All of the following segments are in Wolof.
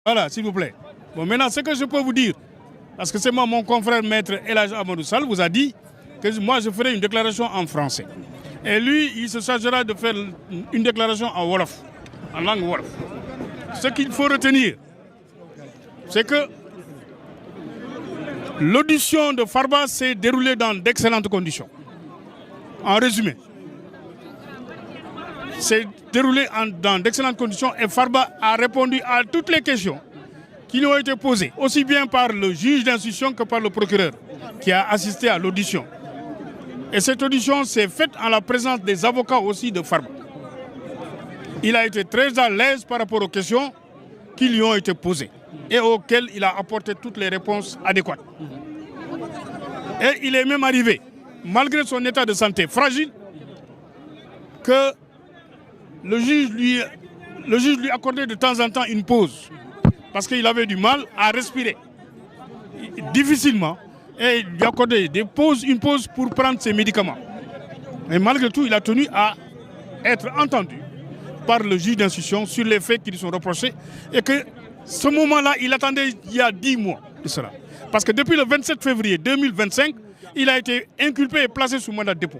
Voilà, s'il vous plaît. Bon, maintenant, ce que je peux vous dire, parce que c'est moi, mon confrère maître El Hadj Amadou Sall vous a dit que moi, je ferai une déclaration en français. Et lui, il se chargera de faire une déclaration en Wolof, en langue Wolof. Ce qu'il faut retenir, c'est que l'audition de Farba s'est déroulée dans d'excellentes conditions. En résumé, s'est déroulé dans d'excellentes conditions et Farba a répondu à toutes les questions qui lui ont été posées, aussi bien par le juge d'instruction que par le procureur qui a assisté à l'audition. Et cette audition s'est faite en la présence des avocats aussi de Farba. Il a été très à l'aise par rapport aux questions qui lui ont été posées et auxquelles il a apporté toutes les réponses adéquates. Et il est même arrivé, malgré son état de santé fragile, que le juge lui accordait de temps en temps une pause parce qu'il avait du mal à respirer difficilement et il lui accordait une pause pour prendre ses médicaments. Et malgré tout, il a tenu à être entendu par le juge d'instruction sur les faits qui lui sont reprochés et que ce moment-là, il attendait il y a 10 mois de cela. Parce que depuis le 27 février 2025, il a été inculpé et placé sous mandat de dépôt.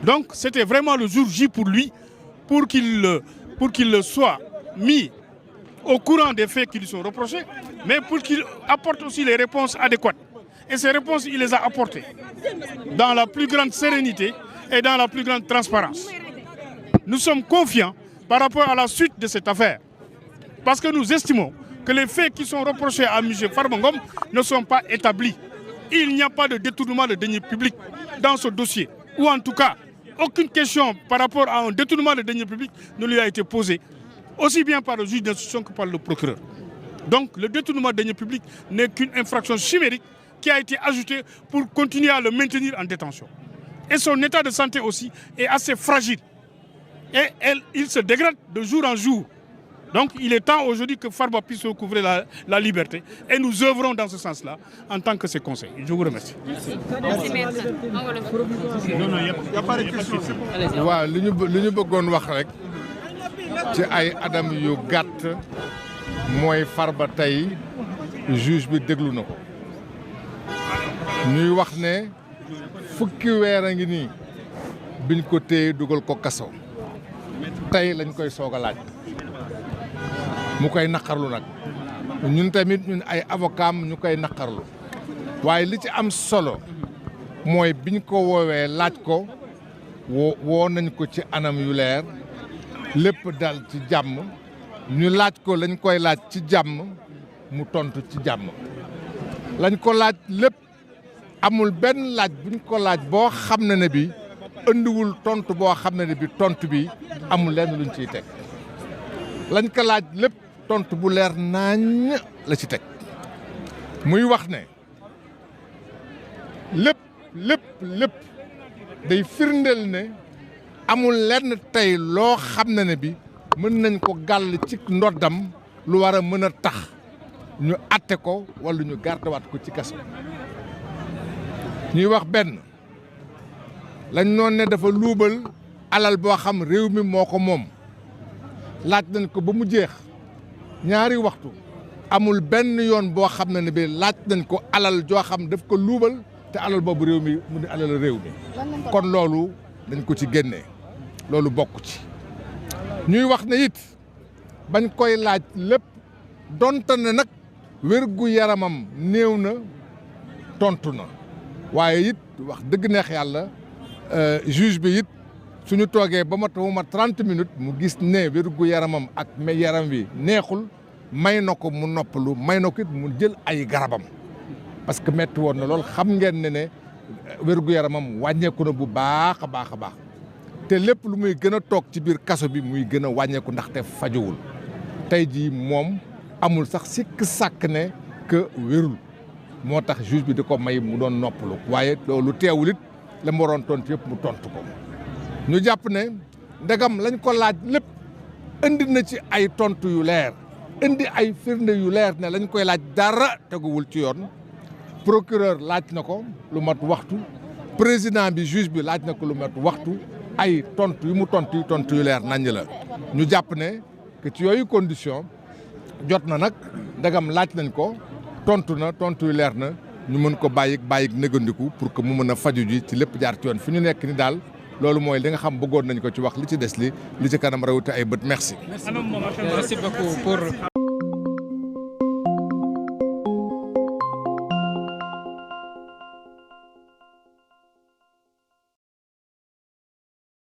Donc c'était vraiment le jour J pour lui, pour qu'il soit mis au courant des faits qui lui sont reprochés, mais pour qu'il apporte aussi les réponses adéquates. Et ces réponses, il les a apportées dans la plus grande sérénité et dans la plus grande transparence. Nous sommes confiants par rapport à la suite de cette affaire, parce que nous estimons que les faits qui sont reprochés à M. Farba Ngom ne sont pas établis. Il n'y a pas de détournement de deniers publics dans ce dossier, ou en tout cas, aucune question par rapport à un détournement de deniers publics ne lui a été posée, aussi bien par le juge d'instruction que par le procureur. Donc le détournement de deniers publics n'est qu'une infraction chimérique qui a été ajoutée pour continuer à le maintenir en détention. Et son état de santé aussi est assez fragile. Et il se dégrade de jour en jour. Donc il est temps aujourd'hui que Farba puisse recouvrer la liberté. Et nous œuvrons dans ce sens-là en tant que ses conseils. Je vous remercie. Merci maître. waaw li ñu bëggoon wax rek ci ay adam yu gàtt mooy Farba tey juge bi déglu na ko ñuy wax ne fukki weer a ngi nii biñ ko téye dugal ko kaso tey lañ koy soog a laaj mu koy naqarlu nag ñun tamit ñun ay avocat ñu koy naqarlu waaye li ci am solo mooy biñ ko woowee laaj ko woo nañ ko ci anam yu leer lépp dal ci jàmm ñu laaj ko lañ koy laaj ci jàmm mu tontu ci jàmm lañ ko laaj lépp amul benn laaj buñ ko laaj boo xam ne bi ëndiwul tontu boo xam ne bi tontu bi amul lenn luñ ciy teg lañ ko laaj lépp tontu bu leer nañ la ci teg muy wax ne lépp day firndeel ne amul lenn tey loo xam ne bi mën nañ ko gàll ci ndoddam lu war a mën a tax ñu atte ko wala ñu gardewaat ko ci kaso ñuy wax benn lañ noon ne dafa luubal alal boo xam réew mi moo ko moom laaj nañ ko ba mu jeex ñaari waxtu amul benn yoon boo xam ne bi laaj nañ ko alal joo xam daf ko luubal te alal boobu réew mi mu di alal réew mi kon loolu dañ ko ci génnee loolu bokk ci ñuy wax ne it bañ koy laaj lépp donte ne nag wérgu yaramam néew na tontu na waaye it wax dëgg neex yàlla juge bi it suñu toogee ba mu mat 30 minutes mu gis ne wérgu yaramam ak yaram wi neexul may na ko mu noppalu may na ko it mu jël ay garabam parce que metti woon na lool xam ngeen ne wérgu yaramam wàññeeku na bu baax a baax a baax te lépp lu muy gën a toog ci biir kaso bi muy gën a wàññeeku ndaxte fajuwul tey jii moom amul sax sikk sàkk ne que wérul moo tax juge bi di ko may mu doon noppalu waaye loolu teewul it la mu waroon tontu yëpp mu tontu ko ñu jàpp ne ndegam lañ ko laaj lépp indi na ci ay tontu yu leer indi ay firnde yu leer ne lañ koy laaj dara teguwul ci yoon procureur laaj na ko lu mat waxtu président bi juge bi laaj na ko lu mat waxtu ay tontu yu mu tontu yu leer naññ la ñu jàpp ne que ci yooyu condition jot na nag ndagam laaj nañ ko tontu na tontu yu leer na ñu mën ko bàyyi négandiku pour que mu mën a faju ji ci lépp jaar ci yoon fi ñu nekk ni daal loolu mooy li nga xam bëggoon nañ ko ci wax li ci des li ci kanam rawute ay bët merci. Merci beaucoup pour